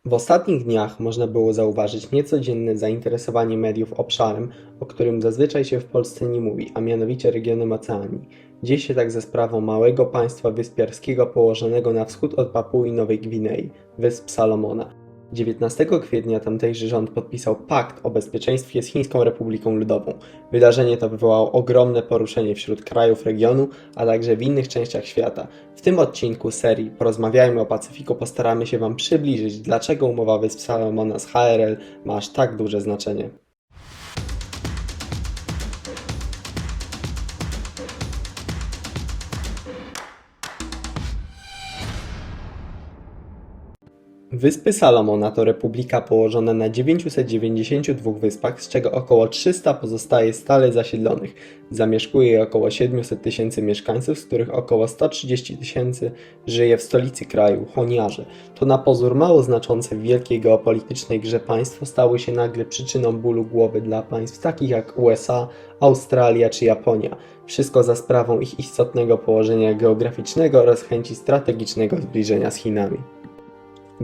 W ostatnich dniach można było zauważyć niecodzienne zainteresowanie mediów obszarem, o którym zazwyczaj się w Polsce nie mówi, a mianowicie regionem Oceanii. Dzieje się tak ze sprawą małego państwa wyspiarskiego położonego na wschód od Papui Nowej Gwinei, Wysp Salomona. 19 kwietnia tamtejszy rząd podpisał pakt o bezpieczeństwie z Chińską Republiką Ludową. Wydarzenie to wywołało ogromne poruszenie wśród krajów regionu, a także w innych częściach świata. W tym odcinku serii Porozmawiajmy o Pacyfiku postaramy się Wam przybliżyć, dlaczego umowa Wysp Salomona z HRL ma aż tak duże znaczenie. Wyspy Salomona to republika położona na 992 wyspach, z czego około 300 pozostaje stale zasiedlonych. Zamieszkuje je około 700 tysięcy mieszkańców, z których około 130 tysięcy żyje w stolicy kraju, Honiarze. To na pozór mało znaczące w wielkiej geopolitycznej grze państwo stały się nagle przyczyną bólu głowy dla państw takich jak USA, Australia czy Japonia. Wszystko za sprawą ich istotnego położenia geograficznego oraz chęci strategicznego zbliżenia z Chinami.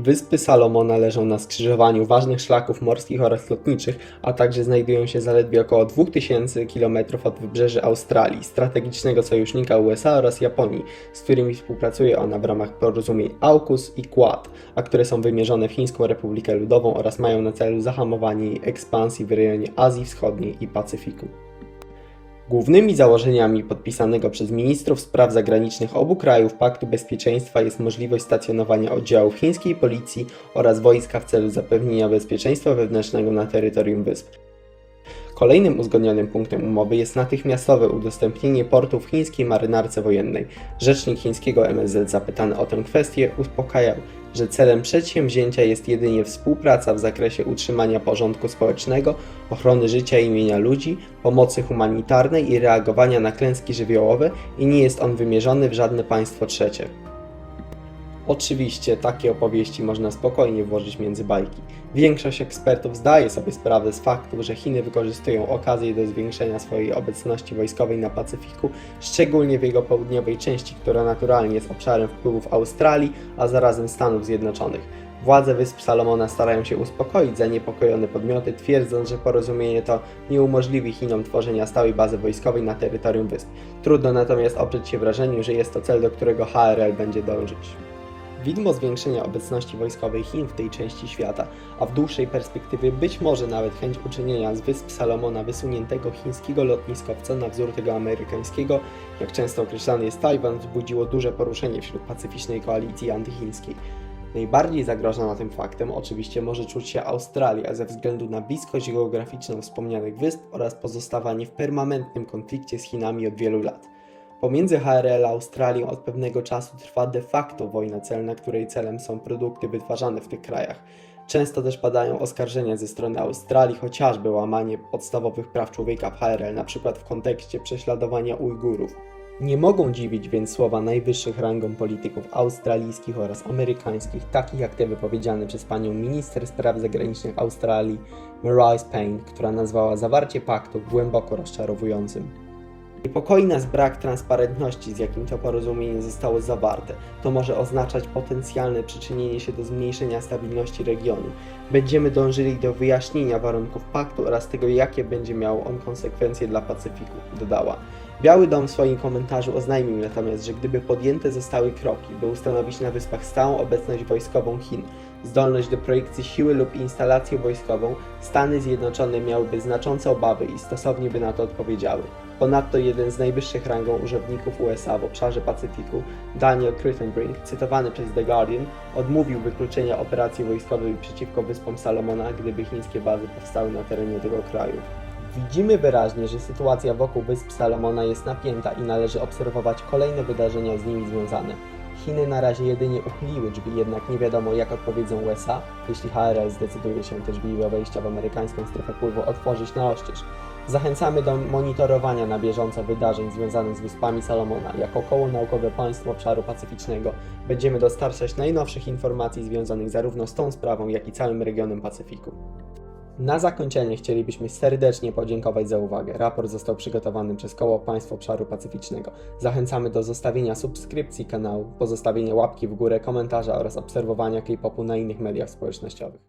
Wyspy Salomona leżą na skrzyżowaniu ważnych szlaków morskich oraz lotniczych, a także znajdują się zaledwie około 2000 km od wybrzeży Australii, strategicznego sojusznika USA oraz Japonii, z którymi współpracuje ona w ramach porozumień AUKUS i QUAD, a które są wymierzone w Chińską Republikę Ludową oraz mają na celu zahamowanie jej ekspansji w rejonie Azji Wschodniej i Pacyfiku. Głównymi założeniami podpisanego przez ministrów spraw zagranicznych obu krajów Paktu Bezpieczeństwa jest możliwość stacjonowania oddziałów chińskiej policji oraz wojska w celu zapewnienia bezpieczeństwa wewnętrznego na terytorium wysp. Kolejnym uzgodnionym punktem umowy jest natychmiastowe udostępnienie portów chińskiej marynarce wojennej. Rzecznik chińskiego MSZ zapytany o tę kwestię uspokajał, że celem przedsięwzięcia jest jedynie współpraca w zakresie utrzymania porządku społecznego, ochrony życia i mienia ludzi, pomocy humanitarnej i reagowania na klęski żywiołowe i nie jest on wymierzony w żadne państwo trzecie. Oczywiście takie opowieści można spokojnie włożyć między bajki. Większość ekspertów zdaje sobie sprawę z faktu, że Chiny wykorzystują okazję do zwiększenia swojej obecności wojskowej na Pacyfiku, szczególnie w jego południowej części, która naturalnie jest obszarem wpływów Australii, a zarazem Stanów Zjednoczonych. Władze Wysp Salomona starają się uspokoić zaniepokojone podmioty, twierdząc, że porozumienie to nie umożliwi Chinom tworzenia stałej bazy wojskowej na terytorium wysp. Trudno natomiast oprzeć się wrażeniu, że jest to cel, do którego HRL będzie dążyć. Widmo zwiększenia obecności wojskowej Chin w tej części świata, a w dłuższej perspektywie być może nawet chęć uczynienia z Wysp Salomona wysuniętego chińskiego lotniskowca na wzór tego amerykańskiego, jak często określany jest Tajwan, wzbudziło duże poruszenie wśród pacyficznej koalicji antychińskiej. Najbardziej zagrożona tym faktem oczywiście może czuć się Australia ze względu na bliskość geograficzną wspomnianych wysp oraz pozostawanie w permanentnym konflikcie z Chinami od wielu lat. Pomiędzy HRL a Australią od pewnego czasu trwa de facto wojna celna, której celem są produkty wytwarzane w tych krajach. Często też padają oskarżenia ze strony Australii, chociażby łamanie podstawowych praw człowieka w HRL, np. w kontekście prześladowania Ujgurów. Nie mogą dziwić więc słowa najwyższych rangą polityków australijskich oraz amerykańskich, takich jak te wypowiedziane przez panią minister spraw zagranicznych Australii, Marise Payne, która nazwała zawarcie paktu głęboko rozczarowującym. Niepokoi nas brak transparentności, z jakim to porozumienie zostało zawarte. To może oznaczać potencjalne przyczynienie się do zmniejszenia stabilności regionu. Będziemy dążyli do wyjaśnienia warunków paktu oraz tego, jakie będzie miał on konsekwencje dla Pacyfiku, dodała. Biały Dom w swoim komentarzu oznajmił natomiast, że gdyby podjęte zostały kroki, by ustanowić na wyspach stałą obecność wojskową Chin, zdolność do projekcji siły lub instalację wojskową, Stany Zjednoczone miałyby znaczące obawy i stosownie by na to odpowiedziały. Ponadto jeden z najwyższych rangą urzędników USA w obszarze Pacyfiku, Daniel Crittenbrink, cytowany przez The Guardian, odmówił wykluczenia operacji wojskowej przeciwko Wyspom Salomona, gdyby chińskie bazy powstały na terenie tego kraju. Widzimy wyraźnie, że sytuacja wokół Wysp Salomona jest napięta i należy obserwować kolejne wydarzenia z nimi związane. Chiny na razie jedynie uchyliły drzwi, jednak nie wiadomo jak odpowiedzą USA, jeśli HRL zdecyduje się te drzwi do wejścia w amerykańską strefę wpływu otworzyć na oścież. Zachęcamy do monitorowania na bieżąco wydarzeń związanych z Wyspami Salomona. Jako koło naukowe państwo obszaru pacyficznego będziemy dostarczać najnowszych informacji związanych zarówno z tą sprawą, jak i całym regionem Pacyfiku. Na zakończenie chcielibyśmy serdecznie podziękować za uwagę. Raport został przygotowany przez Koło Państw Obszaru Pacyficznego. Zachęcamy do zostawienia subskrypcji kanału, pozostawienia łapki w górę, komentarza oraz obserwowania K-popu na innych mediach społecznościowych.